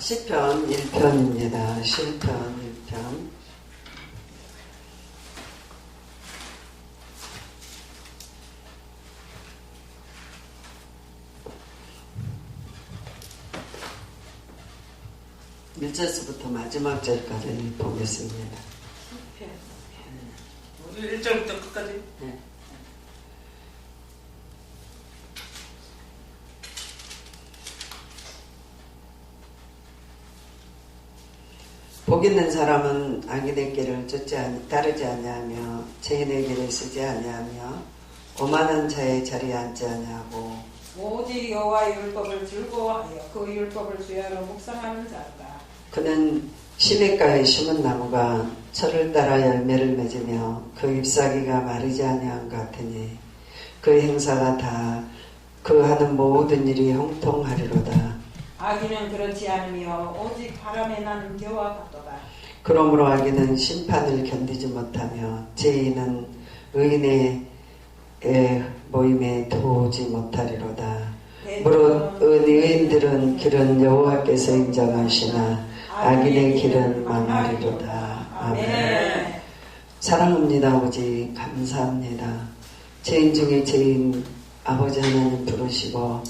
시편 1편입니다. 시편 1편. 일절서부터 마지막 절까지 보겠습니다. 우리 1절부터 끝까지? 네. 복 있는 사람은 악인의 길을 따르지 아니하며 죄인의 길을 쓰지 아니하며 오만한 자의 자리에 앉지 아니하고 오직 여호와의 율법을 즐거워하여 그 율법을 주야로 묵상하는 자다. 그는 시냇가에 심은 나무가 철을 따라 열매를 맺으며 그 잎사귀가 마르지 아니한 것 같으니 그 행사가 다 그 하는 모든 일이 형통하리로다. 악인은 그렇지 않으며 오직 바람에 나는 겨와 같도다. 그러므로 악인은 심판을 견디지 못하며 죄인은 의인의 모임에 도우지 못하리로다. 무릇 의인들은 길은 여호와께서 인정하시나 악인의 길은 망하리로다. 아멘. 사랑합니다. 아버지 감사합니다. 죄인 중에 죄인 아버지 하나님 부르시고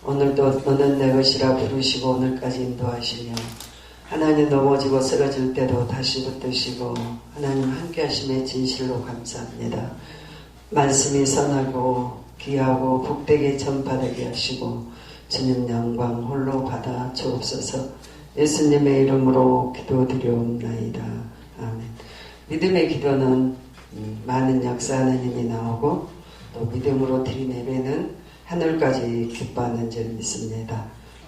오늘도 너는 내 것이라 부르시고 오늘까지 인도하시며 하나님 넘어지고 쓰러질 때도 다시 붙드시고 하나님 함께 하심에 진실로 감사합니다. 말씀이 선하고 귀하고 복되게 전파되게 하시고 주님 영광 홀로 받아 주옵소서. 예수님의 이름으로 기도드리옵나이다. 아멘. 믿음의 기도는 많은 역사하는 힘이 나오고 또 믿음으로 드린 예배는 하늘까지 기뻐하는 줄 믿습니다.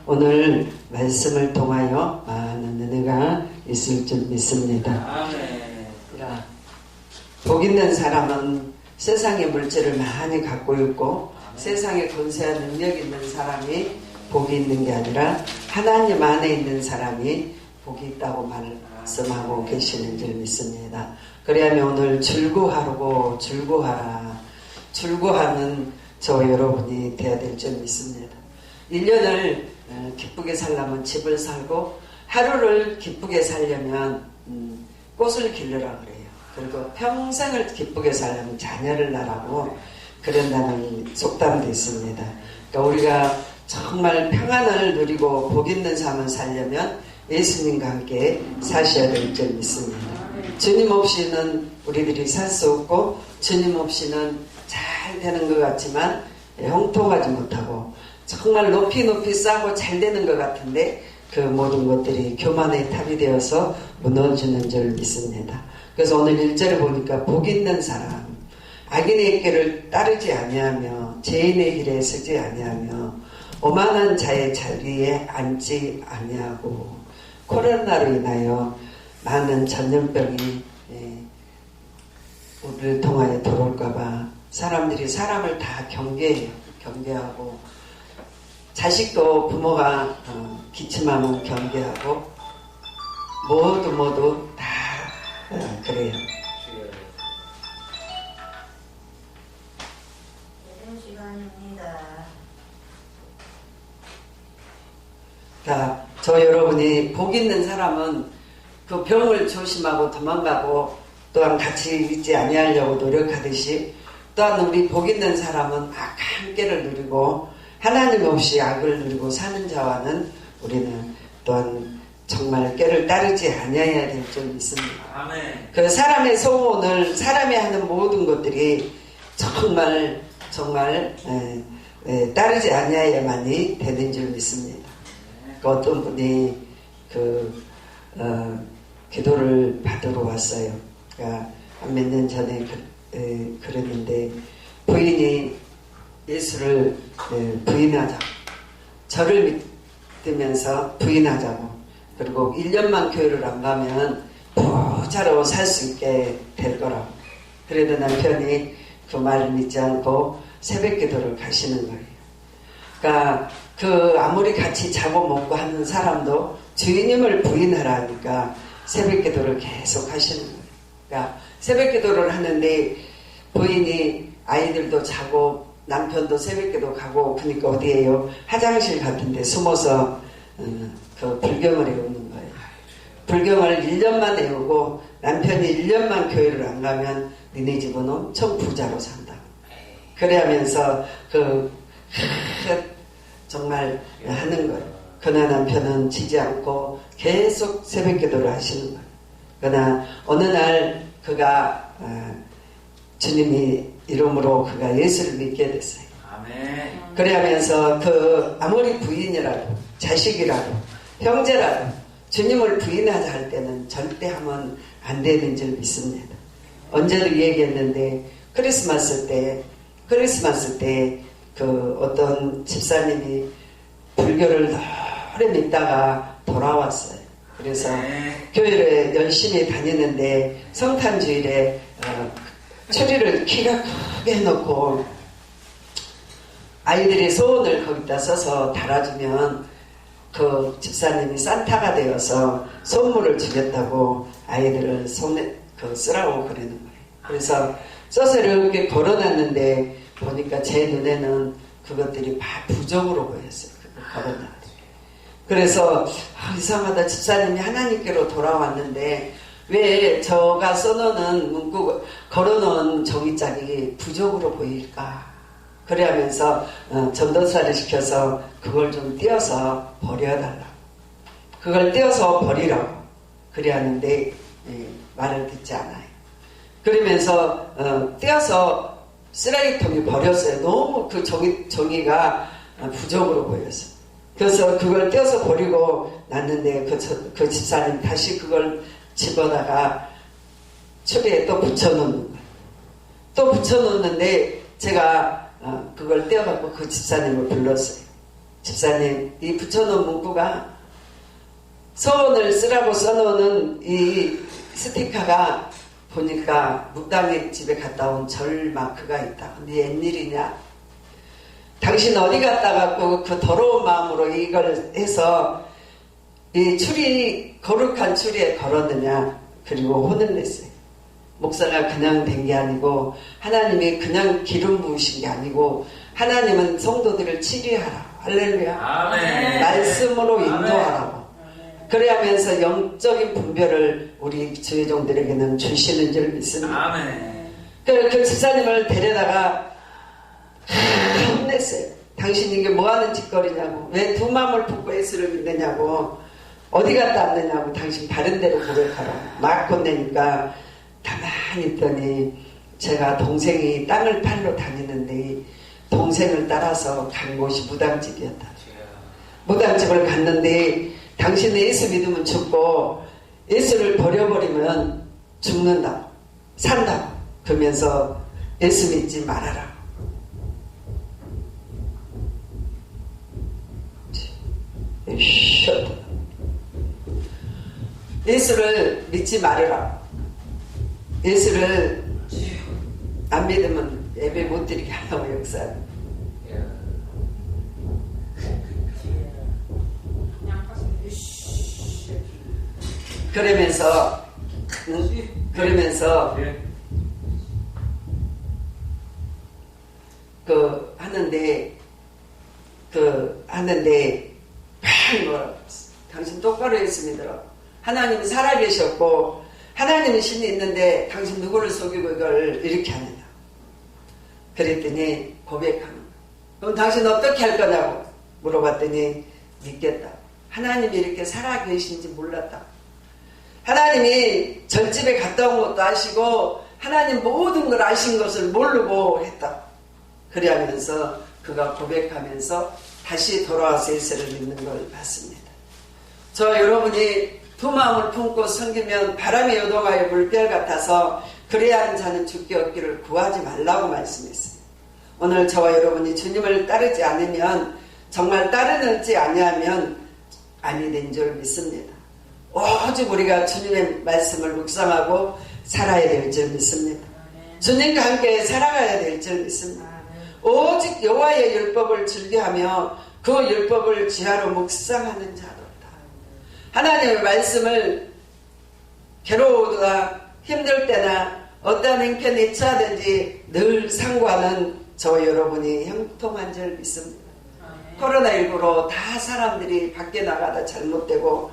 오늘 말씀을 통하여 많은 은혜가 있을 줄 믿습니다. 아멘. 복 있는 사람은 세상의 물질을 많이 갖고 있고 세상에 권세한 능력 있는 사람이 복이 있는 게 아니라 하나님 안에 있는 사람이 복이 있다고 말씀하고 계시는 줄 믿습니다. 그래야면 오늘 즐거워하고 즐거워하라. 즐거워하는 저 여러분이 되어야 될 줄 믿습니다. 1년을 기쁘게 살려면 집을 살고 하루를 기쁘게 살려면 꽃을 기르라 그래요. 그리고 평생을 기쁘게 살려면 자녀를 낳으라고 그런다는 속담도 있습니다. 그러니까 우리가 정말 평안을 누리고 복 있는 삶을 살려면 예수님과 함께 사셔야 될 줄 믿습니다. 주님 없이는 우리들이 살 수 없고 주님 없이는 잘 되는 것 같지만 형통하지 못하고 정말 높이 쌓고 잘 되는 것 같은데 그 모든 것들이 교만의 탑이 되어서 무너지는 줄 믿습니다. 그래서 오늘 1절을 보니까 복 있는 사람 악인의 길을 따르지 아니하며 죄인의 길에 서지 아니하며 오만한 자의 자리에 앉지 아니하고 코로나로 인하여 많은 전염병이 우리를 통하여 들어올까봐 사람들이 사람을 다 경계하고 자식도 부모가 기침하면 경계하고 모두 다 그래요. 예배 시간입니다. 자, 저 여러분이 복 있는 사람은 그 병을 조심하고 도망가고 또한 같이 있지 아니하려고 노력하듯이 또한 우리 복 있는 사람은 악한 깨를 누리고 하나님 없이 악을 누리고 사는 자와는 우리는 또한 정말 깨를 따르지 아니해야 될 줄 믿습니다. 아멘. 그 사람의 소원을 사람이 하는 모든 것들이 정말 따르지 아니해야만이 되는 줄 믿습니다. 그 어떤 분이 기도를 받으러 왔어요. 그러니까 몇 년 전에 그랬는데 부인이 예수를 부인하자고 저를 믿으면서 부인하자고 그리고 1년만 교회를 안 가면 부자로 살 수 있게 될 거라고 그래도 남편이 그 말을 믿지 않고 새벽 기도를 가시는 거예요. 그러니까 아무리 같이 자고 먹고 하는 사람도 주님을 부인하라 하니까 새벽 기도를 계속 하시는 거예요. 그러니까 새벽 기도를 하는데 부인이 아이들도 자고 남편도 새벽 기도 가고 그러니까 어디에요? 화장실 같은데 숨어서 그 불경을 외우는 거예요. 불경을 1년만 외우고 남편이 1년만 교회를 안 가면 니네 집은 엄청 부자로 산다. 그래하면서 정말 하는 거예요. 그러나 남편은 지지 않고 계속 새벽 기도를 하시는 거예요. 그러나 어느 날 그가 주님이 이름으로 그가 예수를 믿게 됐어요. 아멘. 그래하면서 아무리 부인이라도 자식이라도 형제라도 주님을 부인하자 할 때는 절대 하면 안 되는 줄 믿습니다. 언제도 얘기했는데 크리스마스 때 어떤 집사님이 불교를 오래 믿다가 돌아왔어요. 그래서 교회를 열심히 다니는데 성탄주일에 추리를 키가 크게 해놓고 아이들이 소원을 거기다 써서 달아주면 그 집사님이 산타가 되어서 선물을 주겠다고 아이들을 손에 쓰라고 그러는 거예요. 그래서 써서 이렇게 걸어놨는데 보니까 제 눈에는 그것들이 다 부적으로 보였어요. 걸어놨는데. 그래서 이상하다. 집사님이 하나님께로 돌아왔는데 왜 저가 써놓은 문구 걸어놓은 종이짝이 부적으로 보일까? 그래하면서 전도사를 시켜서 그걸 좀 떼어서 버려달라고. 그걸 떼어서 버리라고. 그래하는데 말을 듣지 않아요. 그러면서 떼어서 쓰레기통에 버렸어요. 너무 그 종이가 부적으로 보였어요. 그래서 그걸 떼어서 버리고 놨는데 그 집사님 다시 그걸 집어다가 추리에 또 붙여놓는 거예요. 또 붙여놓는데 제가 그걸 떼어갖고 그 집사님을 불렀어요. 집사님, 이 붙여놓은 문구가 소원을 쓰라고 써놓는 이 스티커가 보니까 무당의 집에 갔다 온 절 마크가 있다. 근데 웬일이냐? 당신 어디 갔다 갖고 그 더러운 마음으로 이걸 해서 이 거룩한 추리에 걸었느냐? 그리고 혼을 냈어요. 목사가 그냥 된 게 아니고 하나님이 그냥 기름 부으신 게 아니고 하나님은 성도들을 치료하라. 할렐루야. 아멘. 말씀으로 인도하라고. 그래야면서 영적인 분별을 우리 주의종들에게는 주시는 줄 믿습니다. 아멘. 그 집사님을 데려다가 혼냈어요. 당신 이게 뭐하는 짓거리냐고. 왜 두 마음을 품고 예수를 믿느냐고. 어디 갔다 왔느냐고. 당신 바른 대로 고백하라고. 막 혼내니까 가만히 있더니 제가 동생이 땅을 팔러 다니는데 동생을 따라서 간 곳이 무당집이었다. 무당집을 갔는데 당신은 예수 믿으면 죽고 예수를 버려버리면 죽는다. 산다. 그러면서 예수 믿지 말아라. 예수를 믿지 말아라. 예수를 안 믿으면 예배 못 드리게 하라고 역사를. 그러면서 하는데 뭐라고 당신 똑바로 예수 믿으라. 하나님은 살아계셨고 하나님은 신이 있는데 당신 누구를 속이고 이걸 이렇게 하느냐. 그랬더니 고백하는 거야. 그럼 당신 어떻게 할 거냐고 물어봤더니 믿겠다. 하나님이 이렇게 살아계신지 몰랐다. 하나님이 절집에 갔다 온 것도 아시고 하나님 모든 걸 아신 것을 모르고 했다. 그래 하면서 그가 고백하면서 다시 돌아와서 예수를 믿는 걸 봤습니다. 저 여러분이 두 마음을 품고 섬기면 바람이 요동하여 물결 같아서 그래야 하는 자는 죽기 없기를 구하지 말라고 말씀했습니다. 오늘 저와 여러분이 주님을 따르지 않으면 정말 따르는지 아니하면 아니 된 줄 믿습니다. 오직 우리가 주님의 말씀을 묵상하고 살아야 될 줄 믿습니다. 주님과 함께 살아가야 될 줄 믿습니다. 오직 여호와의 율법을 즐겨하며 그 율법을 지하로 묵상하는 자로다. 하나님의 말씀을 괴로우거나 힘들 때나 어떠한 행편에 처하든지 늘 상고하는 저와 여러분이 형통한 줄 믿습니다. 코로나19로 다 사람들이 밖에 나가다 잘못되고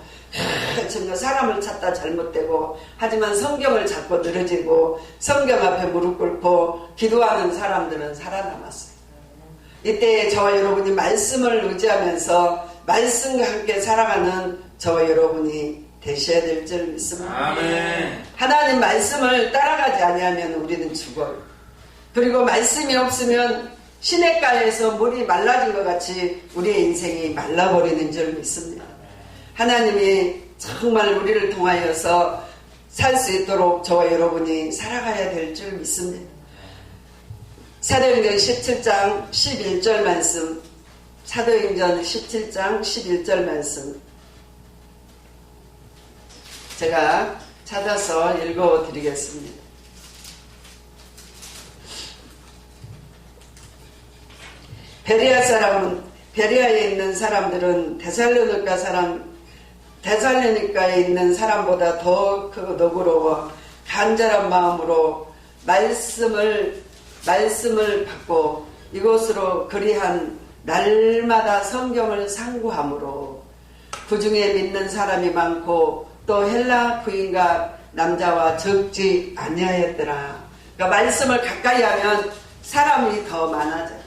정말 사람을 찾다 잘못되고 하지만 성경을 잡고 늘어지고 성경 앞에 무릎 꿇고 기도하는 사람들은 살아남았어요. 이때 저와 여러분이 말씀을 의지하면서 말씀과 함께 살아가는 저와 여러분이 되셔야 될 줄 믿습니다. 아멘. 하나님 말씀을 따라가지 아니하면 우리는 죽어요. 그리고 말씀이 없으면 시냇가에서 물이 말라진 것 같이 우리의 인생이 말라버리는 줄 믿습니다. 하나님이 정말 우리를 통하여서 살 수 있도록 저와 여러분이 살아가야 될 줄 믿습니다. 사도행전 17장 11절 말씀, 사도행전 17장 11절 말씀 제가 찾아서 읽어드리겠습니다. 베레아에 있는 사람들은 데살로니가에 있는 사람보다 더 너그러워 간절한 마음으로 말씀을 받고 이곳으로 그리한 날마다 성경을 상고함으로 그 중에 믿는 사람이 많고 또 헬라 부인과 남자와 적지 아니하였더라. 그러니까 말씀을 가까이 하면 사람이 더 많아져요.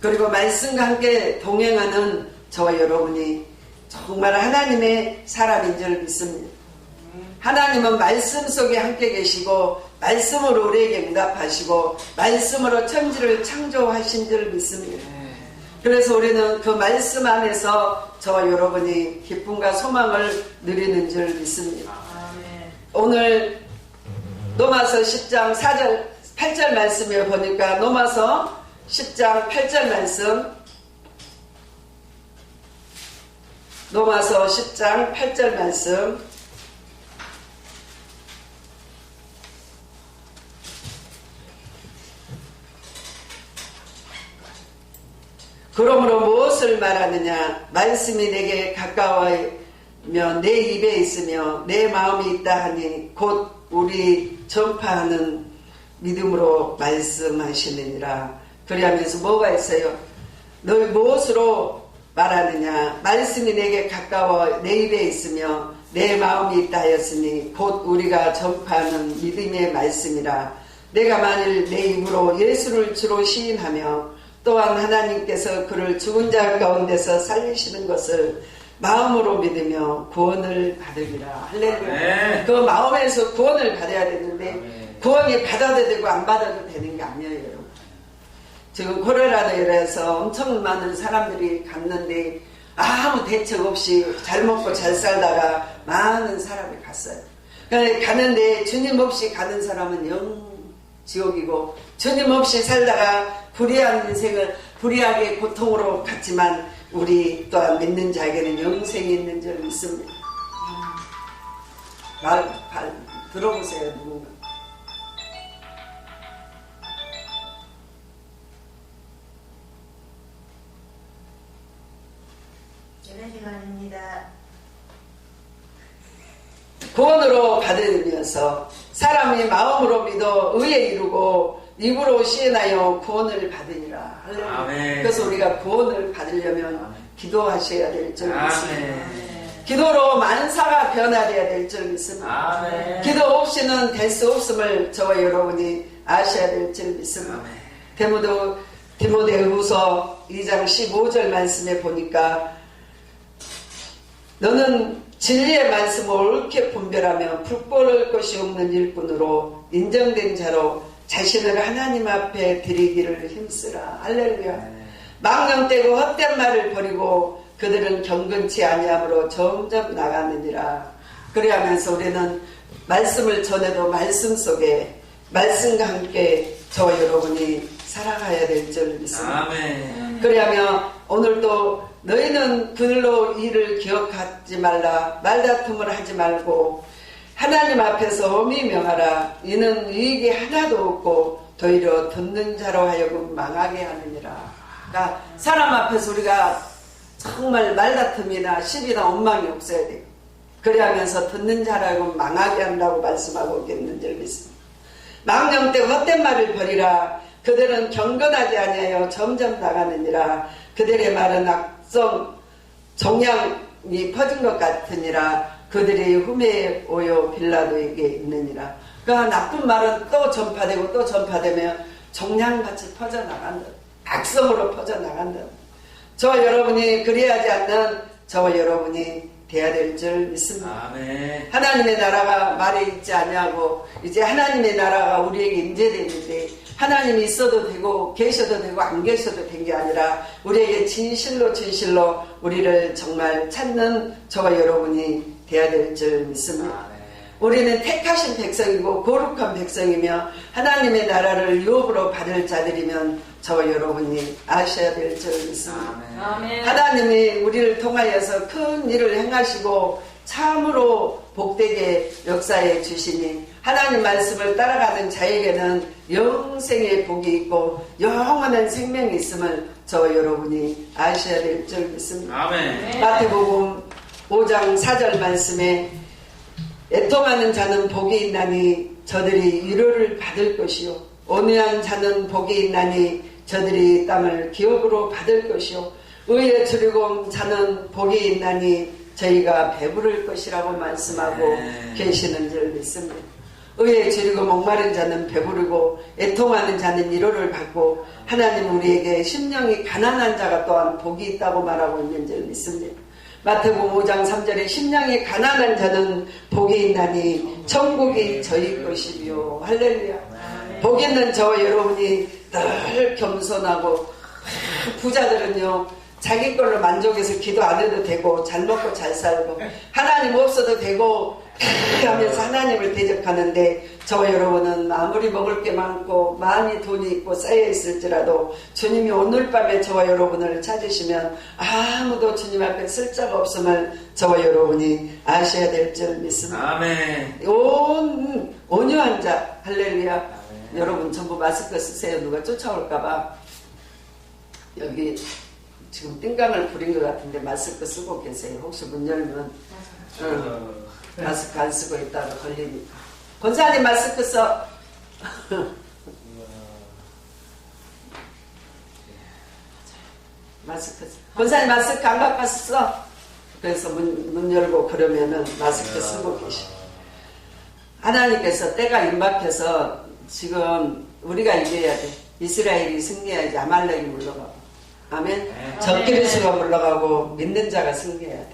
그리고 말씀과 함께 동행하는 저와 여러분이 정말 하나님의 사람인 줄 믿습니다. 하나님은 말씀 속에 함께 계시고 말씀으로 우리에게 응답하시고 말씀으로 천지를 창조하신 줄 믿습니다. 그래서 우리는 그 말씀 안에서 저와 여러분이 기쁨과 소망을 누리는 줄 믿습니다. 오늘 로마서 10장 8절 말씀에 보니까 로마서 10장 8절 말씀, 로마서 10장 8절 말씀, 그러므로 무엇을 말하느냐? 말씀이 내게 가까워며 내 입에 있으며 내 마음이 있다 하니 곧 우리 전파하는 믿음으로 말씀하시느니라. 그리하면서 뭐가 있어요? 너희 무엇으로 말하느냐? 말씀이 내게 가까워 내 입에 있으며 내 마음이 있다 하였으니 곧 우리가 전파하는 믿음의 말씀이라. 내가 만일 내 입으로 예수를 주로 시인하며 또한 하나님께서 그를 죽은 자 가운데서 살리시는 것을 마음으로 믿으며 구원을 받으리라. 할렐루야. 그 마음에서 구원을 받아야 되는데 구원이 받아도 되고 안 받아도 되는 게 아니에요, 여러분. 지금 코로나로 인해서 엄청 많은 사람들이 갔는데 아무 대책 없이 잘 먹고 잘 살다가 많은 사람이 갔어요. 그러니까 가는데 주님 없이 가는 사람은 영 지옥이고 주님 없이 살다가 불의한 인생을 불의하게 고통으로 갔지만 우리 또한 믿는 자에게는 영생이 있는 줄 믿습니다. 들어보세요, 누군가. 예배 시간입니다. 구원으로 받으면서 사람이 마음으로 믿어 의에 이루고 입으로 시인하여 구원을 받으니라. 아멘. 그래서 우리가 구원을 받으려면 아멘. 기도하셔야 될 줄 믿습니다. 아멘. 기도로 만사가 변화되어야 될 줄 믿습니다. 아멘. 기도 없이는 될 수 없음을 저와 여러분이 아셔야 될 줄 믿습니다. 아멘. 디모데후서 2장 15절 말씀에 보니까 너는 진리의 말씀을 옳게 분별하며 불보를 것이 없는 일꾼으로 인정된 자로 자신을 하나님 앞에 드리기를 힘쓰라. 할렐루야. 망령되고 헛된 말을 버리고 그들은 경건치 아니함으로 점점 나가느니라. 그래하면서 우리는 말씀을 전해도 말씀 속에 말씀과 함께 저와 여러분이 살아가야 될 줄 믿습니다. 아멘. 그래야며 오늘도 너희는 그들로 일을 기억하지 말라. 말다툼을 하지 말고 하나님 앞에서 엄히 명하라. 이는 이익이 하나도 없고 도리어 듣는 자로 하여금 망하게 하느니라. 그러니까 사람 앞에서 우리가 정말 말다툼이나 시비나 원망이 없어야 돼요. 그래야면서 듣는 자로 하여금 망하게 한다고 말씀하고 있는 줄 믿습니다. 망령되고 헛된 말을 버리라. 그들은 경건하지 아니하여 점점 나가느니라. 그들의 말은 악성 종양이 퍼진 것 같으니라. 그들의 흠에 오요 빌라도에게 있느니라. 그 나쁜 말은 또 전파되고 또 전파되며 종양같이 퍼져나간다. 악성으로 퍼져나간다. 저와 여러분이 그리하지 않는 저와 여러분이 돼야 될 줄 믿습니다. 아멘. 하나님의 나라가 말에 있지 않냐고 이제 하나님의 나라가 우리에게 임재되는데 하나님이 있어도 되고 계셔도 되고 안 계셔도 된 게 아니라 우리에게 진실로 우리를 정말 찾는 저와 여러분이 돼야 될 줄 믿습니다. 아멘. 우리는 택하신 백성이고 거룩한 백성이며 하나님의 나라를 유업으로 받을 자들이면 저와 여러분이 아셔야 될 줄 믿습니다. 아멘. 하나님이 우리를 통하여서 큰 일을 행하시고 참으로 복되게 역사해 주시니 하나님 말씀을 따라가는 자에게는 영생의 복이 있고 영원한 생명이 있음을 저와 여러분이 아셔야 될 줄 믿습니다. 아멘. 마태복음 5장 4절 말씀에 애통하는 자는 복이 있나니 저들이 위로를 받을 것이요 온유한 자는 복이 있나니 저들이 땅을 기업으로 받을 것이요 의에 즐거운 자는 복이 있나니 저희가 배부를 것이라고 말씀하고 계시는 줄 믿습니다. 의에 즐기고 목마른 자는 배부르고 애통하는 자는 위로를 받고 하나님 우리에게 심령이 가난한 자가 또한 복이 있다고 말하고 있는 줄 믿습니다. 마태복음 5장 3절에 심령이 가난한 자는 복이 있나니 천국이 저희 것이며 할렐루야. 복 있는 저와 여러분이 늘 겸손하고 부자들은요 자기 걸로 만족해서 기도 안 해도 되고 잘 먹고 잘 살고 하나님 없어도 되고 하면서 하나님을 대적하는데 저와 여러분은 아무리 먹을 게 많고 많이 돈이 있고 쌓여 있을지라도 주님이 오늘 밤에 저와 여러분을 찾으시면 아무도 주님 앞에 쓸 자가 없음을 저와 여러분이 아셔야 될 줄 믿습니다. 아멘. 온유한 자 할렐루야. 아멘. 여러분 전부 마스크 쓰세요. 누가 쫓아올까봐. 여기 지금 띵강을 부린 것 같은데 마스크 쓰고 계세요. 혹시 문 열면 마스크 안 쓰고 있다가 걸리니까. 권사님 마스크 써. 마스크 써. 권사님 마스크 안 갖고 왔어. 그래서 문 열고 그러면은 마스크 쓰고 계셔. 하나님께서 때가 임박해서 지금 우리가 이겨야 돼. 이스라엘이 승리해야지 아말렉이 물러가고. 아멘. 적그리스가 물러가고 믿는 자가 승리해야 돼.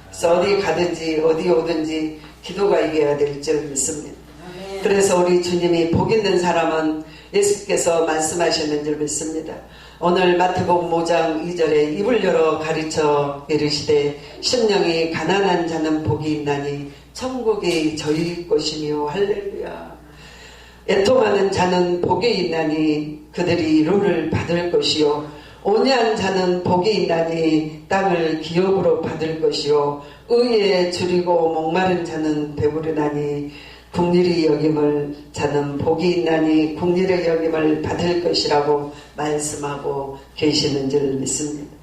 그래서 어디 가든지 어디 오든지 기도가 이겨야 될 줄 믿습니다. 그래서 우리 주님이 복 있는 사람은 예수께서 말씀하셨는 줄 믿습니다. 오늘 마태복음 5장 2절에 입을 열어 가르쳐 이르시되 심령이 가난한 자는 복이 있나니 천국이 저희 것이며 할렐루야. 애통하는 자는 복이 있나니 그들이 위로를 받을 것이요 온유한 자는 복이 있나니 땅을 기업으로 받을 것이요 의에 줄이고 목마른 자는 배부르나니 국리의 여김을 자는 복이 있나니 국리의 여김을 받을 것이라고 말씀하고 계시는 줄 믿습니다.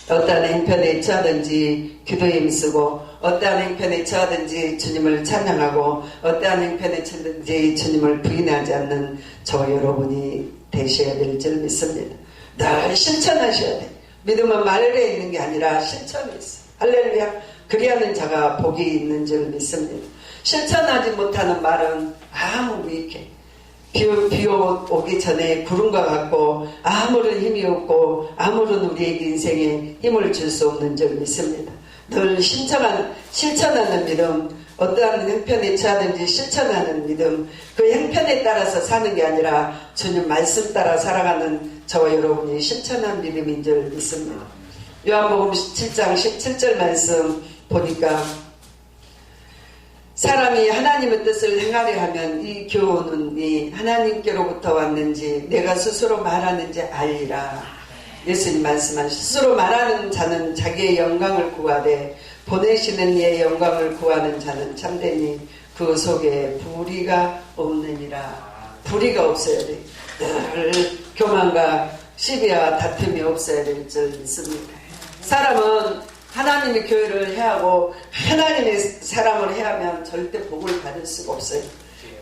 어떠한 행편에 처하든지 기도에 힘쓰고 어떠한 행편에 처하든지 주님을 찬양하고 어떠한 행편에 처하든지 주님을 부인하지 않는 저와 여러분이 되셔야 될 줄 믿습니다. 늘 실천하셔야 돼. 믿음은 말에 있는 게 아니라 실천에 있어. 할렐루야. 그리하는 자가 복이 있는 줄 믿습니다. 실천하지 못하는 말은 아무 무익해. 비 오기 전에 구름과 같고 아무런 힘이 없고 아무런 우리에게 인생에 힘을 줄 수 없는 줄 믿습니다. 늘 실천하는 믿음, 어떠한 형편에 처하든지 실천하는 믿음, 그 형편에 따라서 사는 게 아니라 주님 말씀 따라 살아가는 저와 여러분이 실천한 믿음인 줄 믿습니다. 요한복음 7장 17절 말씀 보니까 사람이 하나님의 뜻을 행하려 하면 이 교훈이 하나님께로부터 왔는지 내가 스스로 말하는지 알리라. 예수님 말씀하신 스스로 말하는 자는 자기의 영광을 구하되 보내시는 이의 영광을 구하는 자는 참되니 그 속에 불의가 없느니라. 불의가 없어야 돼. 늘 교만과 시비와 다툼이 없어야 될 줄 믿습니다. 사람은 하나님의 교회를 해하고 하나님의 사람을 해하면 절대 복을 받을 수가 없어요.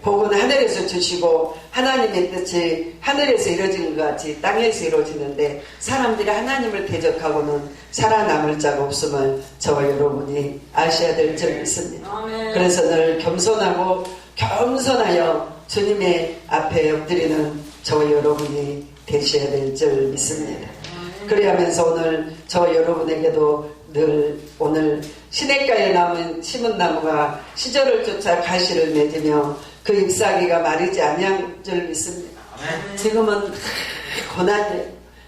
복은 하늘에서 주시고 하나님의 뜻이 하늘에서 이루어지는 것 같이 땅에서 이루어지는데 사람들이 하나님을 대적하고는 살아남을 자가 없음을 저와 여러분이 아셔야 될 줄 믿습니다. 아멘. 그래서 늘 겸손하고 겸손하여 주님의 앞에 엎드리는 저와 여러분이 되셔야 될 줄 믿습니다. 그래야면서 오늘 저와 여러분에게도 늘 오늘 시냇가에 남은 심은 나무가 시절을 쫓아 가시를 맺으며 그 잎사귀가 마르지 아니한 줄 믿습니다. 지금은 고난이에요.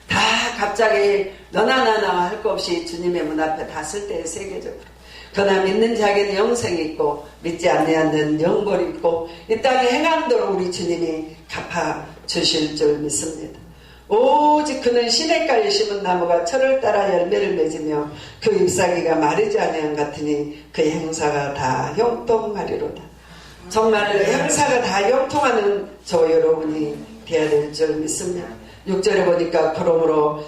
다 갑자기 너나 나나 할 것 없이 주님의 문 앞에 다 쓸 때에 세계적으로. 그러나 믿는 자에게는 영생이 있고 믿지 않는 영벌이 있고 이 땅의 행함대로 우리 주님이 갚아주실 줄 믿습니다. 오직 그는 시냇가에 심은 나무가 철을 따라 열매를 맺으며 그 잎사귀가 마르지 아니한 같으니 그 행사가 다 형통하리로다. 정말 행사가 다 형통하는 저 여러분이 되어야 될 줄 믿습니다. 6절에 보니까 그러므로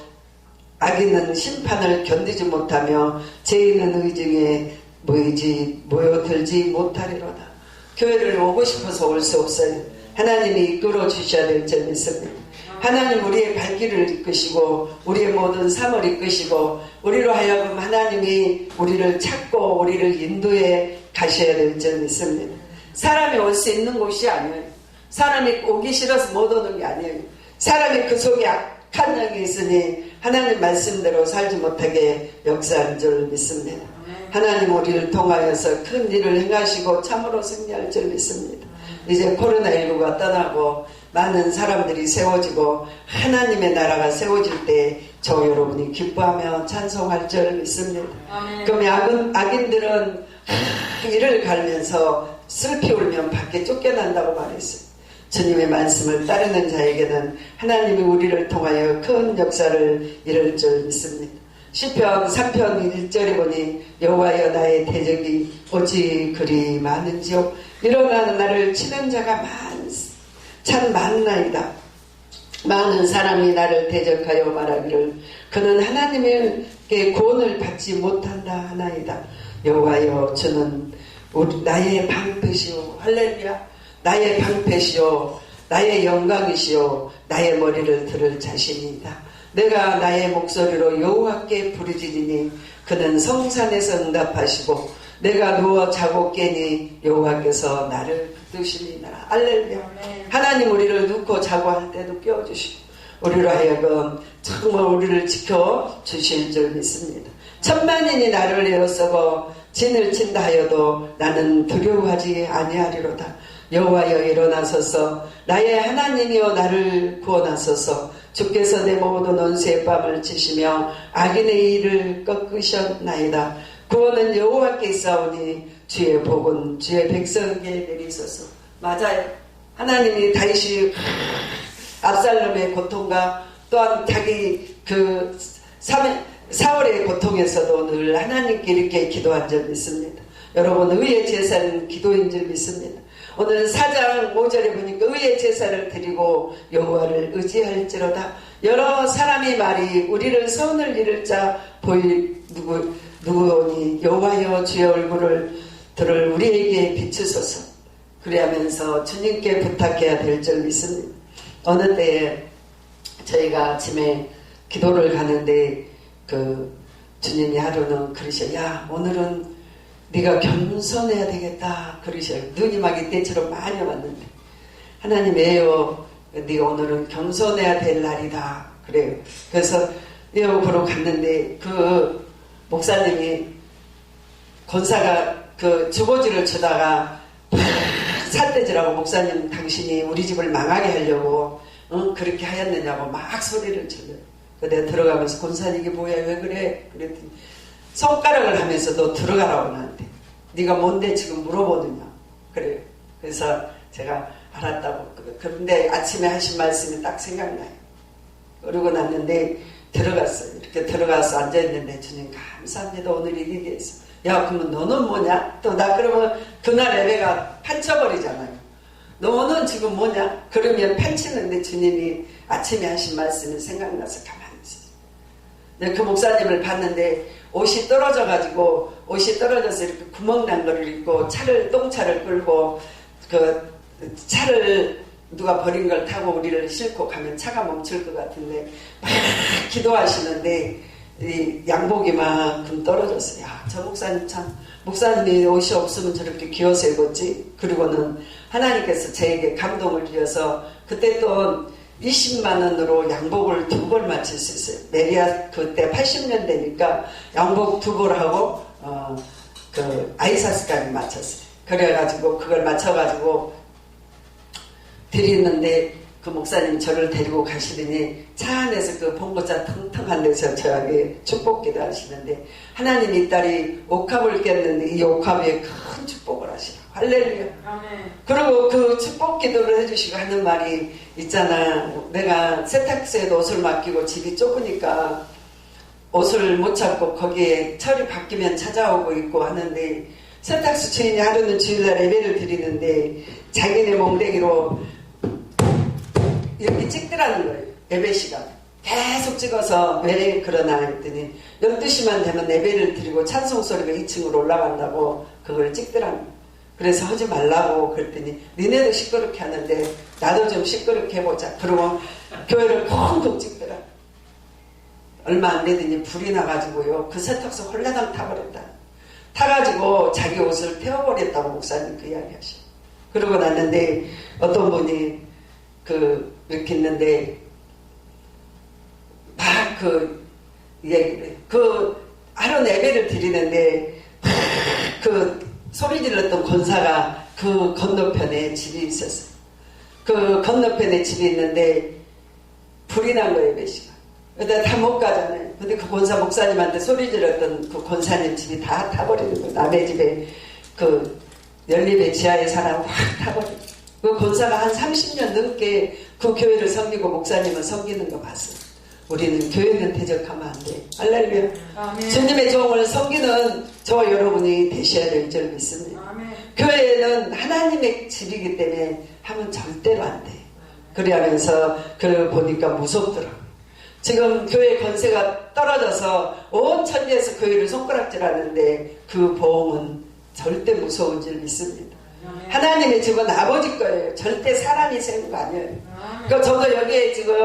악인은 심판을 견디지 못하며 죄인은 의중에 모여들지 못하리로다. 교회를 오고 싶어서 올 수 없어요. 하나님이 이끌어 주셔야 될 줄 믿습니다. 하나님 우리의 발길을 이끄시고 우리의 모든 삶을 이끄시고 우리로 하여금 하나님이 우리를 찾고 우리를 인도해 가셔야 될 줄 믿습니다. 사람이 올 수 있는 곳이 아니에요. 사람이 오기 싫어서 못 오는 게 아니에요. 사람이 그 속에 악한 영이 있으니 하나님 말씀대로 살지 못하게 역사한 줄 믿습니다. 하나님 우리를 통하여서 큰 일을 행하시고 참으로 승리할 줄 믿습니다. 이제 코로나19가 떠나고 많은 사람들이 세워지고 하나님의 나라가 세워질 때 저 여러분이 기뻐하며 찬송할 줄 믿습니다. 그럼 악인들은 이를 갈면서 슬피 울면 밖에 쫓겨난다고 말했어요. 주님의 말씀을 따르는 자에게는 하나님이 우리를 통하여 큰 역사를 이룰 줄 믿습니다. 시편 3편 1절에 보니 여호와여 나의 대적이 어찌 그리 많은지요. 일어나는 나를 치는 자가 참 많나이다. 많은 사람이 나를 대적하여 말하기를 그는 하나님께 구원을 받지 못한다 하나이다. 여호와여 주는 나의 방패시오. 할렐루야. 나의 방패시오. 나의 영광이시오. 나의 머리를 들을 자신이다. 내가 나의 목소리로 여호와께 부르짖으니 그는 성산에서 응답하시고 내가 누워 자고 깨니 여호와께서 나를 붙드시니라. 할렐루야. 하나님 우리를 눕고 자고 할 때도 깨워주시고 우리로 하여금 정말 우리를 지켜주실 줄 믿습니다. 천만인이 나를 에워싸고 진을 친다 하여도 나는 두려워하지 아니하리로다. 여호와여 일어나소서. 나의 하나님이여 나를 구원하소서. 주께서 내 모든 원수의 뺨을 치시며 악인의 일을 꺾으셨나이다. 구원은 여호와께 있사오니 주의 복은 주의 백성에게 내리소서. 맞아요. 하나님이 다윗이 압살롬의 고통과 또한 자기 그 사울의 고통에서도 늘 하나님께 이렇게 기도한 줄 믿습니다. 여러분 의의 제사는 기도인 줄 믿습니다. 오늘 4장 5절에 보니까 의의 제사를 드리고 여호와를 의지할지로다. 여러 사람이 말이 우리를 선을 이룰 자 보일 누구오니 여호와여 주의 얼굴을 들을 우리에게 비추소서. 그래야면서 주님께 부탁해야 될 줄 믿습니다. 어느 때에 저희가 아침에 기도를 가는데 그 주님이 하루는 그러셔. 야 오늘은 네가 겸손해야 되겠다 그러셔요. 눈이 막 이때처럼 많이 왔는데 하나님 왜요? 네가 오늘은 겸손해야 될 날이다 그래요. 그래서 보러 갔는데 그 목사님이 권사가 그 주보지를 주다가 삿대질하고 목사님 당신이 우리 집을 망하게 하려고 그렇게 하였느냐고 막 소리를 질러요. 내가 들어가면서 권사님 이게 뭐야 왜 그래? 그랬더니 손가락을 하면서 너 들어가라고 나한테. 네가 뭔데 지금 물어보느냐. 그래요. 그래서 제가 알았다고. 그런데 아침에 하신 말씀이 딱 생각나요. 그러고 났는데 들어갔어요. 이렇게 들어가서 앉아있는데 주님 감사합니다. 오늘 이기게 해서. 야 그러면 너는 뭐냐? 또 나 그러면 그날 예배가 판쳐버리잖아요. 너는 지금 뭐냐? 그러면 펼치는데 주님이 아침에 하신 말씀이 생각나서 가만히 있어요. 그 목사님을 봤는데 옷이 떨어져서 이렇게 구멍난 거를 입고 똥차를 끌고 그 차를 누가 버린 걸 타고 우리를 싣고 가면 차가 멈출 것 같은데 막 기도하시는데 이 양복이 만큼 떨어졌어요. 야, 저 목사님 참 목사님이 옷이 없으면 저렇게 기어서 입었지. 그리고는 하나님께서 저에게 감동을 주셔서 그때 또 20만 원으로 양복을 2벌 맞출 수 있어요. 메리아 그때 80년대니까 양복 2벌 하고 그 아이사스까지 맞췄어요. 그래가지고 그걸 맞춰가지고 드리는데 그 목사님 저를 데리고 가시더니 차 안에서 그 봉고차 텅텅한 데서 저에게 축복기도 하시는데 하나님이 이 딸이 옥합을 깼는데 이 옥합에 큰 축복을 하시라고. 할렐루야. 아멘. 그리고 그 축복기도를 해주시고 하는 말이 있잖아. 내가 세탁소에도 옷을 맡기고 집이 좁으니까 옷을 못 찾고 거기에 철이 바뀌면 찾아오고 있고 하는데 세탁소 주인이 하루는 주일날 예배를 드리는데 자기네 몽댕이로 이렇게 찍더라는 거예요. 예배 시간 계속 찍어서 왜 그러나 했더니 12시만 되면 예배를 드리고 찬송 소리가 2층으로 올라간다고 그걸 찍더라는 거예요. 그래서 하지 말라고 그랬더니 니네도 시끄럽게 하는데 나도 좀 시끄럽게 해보자. 그러고 교회를 콩콩 찍더라. 얼마 안 되더니 불이 나가지고요. 그 세탁소 홀라당 타버렸다. 타가지고 자기 옷을 태워버렸다고 목사님 그 이야기 하셔. 그러고 났는데 어떤 분이 이렇게 있는데 막 얘기를 하루 예배를 드리는데 소리 질렀던 권사가 그 건너편에 집이 있었어요. 그 건너편에 집이 있는데 불이 난 거예요, 예배 시간. 근데 다 못 가잖아요. 근데 그 권사 목사님한테 소리 질렀던 그 권사님 집이 다 타버리는 거예요. 남의 집에 연립의 지하에 사람 확 타버리고. 그 권사가 한 30년 넘게 그 교회를 섬기고 목사님은 섬기는 거 봤어요. 우리는 교회는 대적하면 안 돼. 할렐루야. 아멘. 주님의 종을 섬기는 저와 여러분이 되셔야 될 줄 믿습니다. 아멘. 교회는 하나님의 집이기 때문에 하면 절대로 안 돼. 그러면서 그걸 보니까 무섭더라고요. 지금 교회 권세가 떨어져서 온 천지에서 교회를 손가락질하는데 그 보험은 절대 무서운 줄 믿습니다. 아멘. 하나님의 집은 아버지 거예요. 절대 사람이 세운 거 아니에요. 그러니까 저도 여기에 지금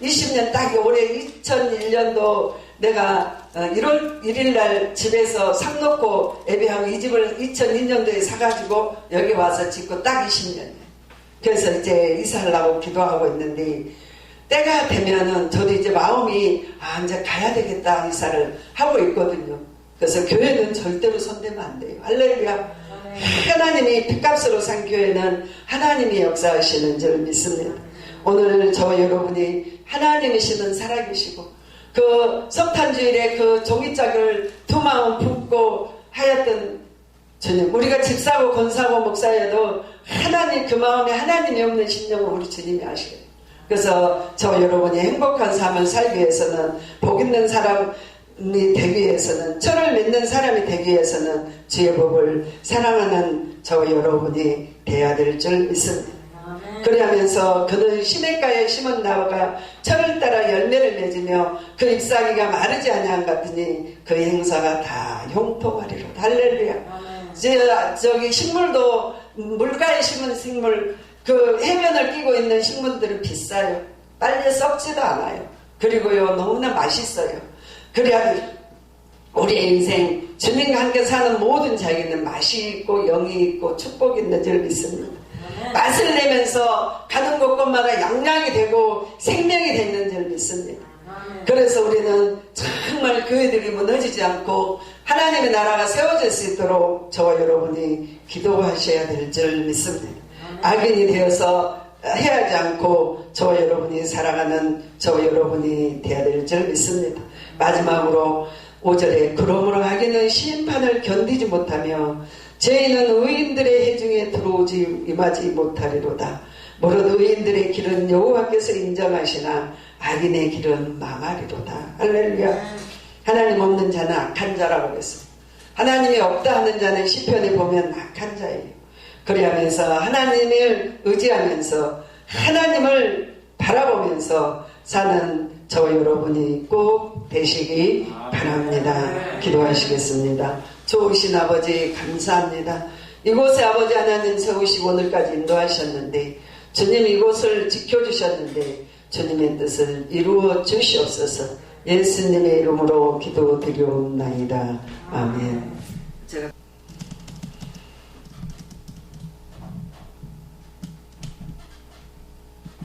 20년 딱 올해 2001년도 내가 1월 1일 날 집에서 상 놓고 예배하고 이 집을 2002년도에 사가지고 여기 와서 짓고 딱 20년이에요. 그래서 이제 이사하려고 기도하고 있는데 때가 되면은 저도 이제 마음이 이제 가야 되겠다 이사를 하고 있거든요. 그래서 교회는 절대로 손대면 안 돼요. 할렐루야. 하나님이 핏값으로 산 교회는 하나님이 역사하시는 줄 믿습니다. 오늘 저와 여러분이 하나님이시는 살아계시고 그 석탄주일에 그 종이짝을 두 마음 품고 하였던 주님, 우리가 집사고 권사고 목사여도 하나님 그 마음에 하나님이 없는 심령을 우리 주님이 아시거든요. 그래서 저와 여러분이 행복한 삶을 살기 위해서는 복 있는 사람이 되기 위해서는 철을 맺는 사람이 되기 위해서는 주의 법을 사랑하는 저와 여러분이 되어야 될 줄 믿습니다. 그러면서 그는 시냇가에 심은 나무가 철을 따라 열매를 맺으며 그 잎사귀가 마르지 아니한 같으니 그의 행사가 다 형통하리로다. 할렐루야. 저기 식물도 물가에 심은 식물 그 해변을 끼고 있는 식물들은 비싸요. 빨리 썩지도 않아요. 그리고요 너무나 맛있어요. 그래야 우리의 인생 주님과 함께 사는 모든 자에게는 맛이 있고 영이 있고 축복이 있는 줄 믿습니다. 맛을 내면서 가는 곳곳마다 양양이 되고 생명이 되는 줄 믿습니다. 그래서 우리는 정말 교회들이 무너지지 않고 하나님의 나라가 세워질 수 있도록 저와 여러분이 기도하셔야 될 줄 믿습니다. 악인이 되어서 해하지 않고 저와 여러분이 살아가는 저와 여러분이 되어야 될 줄 믿습니다. 마지막으로 5절에 그러므로 악인은 심판을 견디지 못하며 죄인은 의인들의 해중에 들어오지 임하지 못하리로다. 무릇 의인들의 길은 여호와께서 인정하시나 악인의 길은 망하리로다. 할렐루야. 하나님 없는 자는 악한 자라고 그랬습니다. 하나님이 없다 하는 자는 시편에 보면 악한 자예요. 그리하면서 하나님을 의지하면서 하나님을 바라보면서 사는 저와 여러분이 꼭 되시기 바랍니다. 기도하시겠습니다. 좋으신 아버지 감사합니다. 이곳에 아버지 하나님 세우시고 오늘까지 인도하셨는데 주님 이곳을 지켜주셨는데 주님의 뜻을 이루어 주시옵소서. 예수님의 이름으로 기도드리옵나이다. 아멘. 제가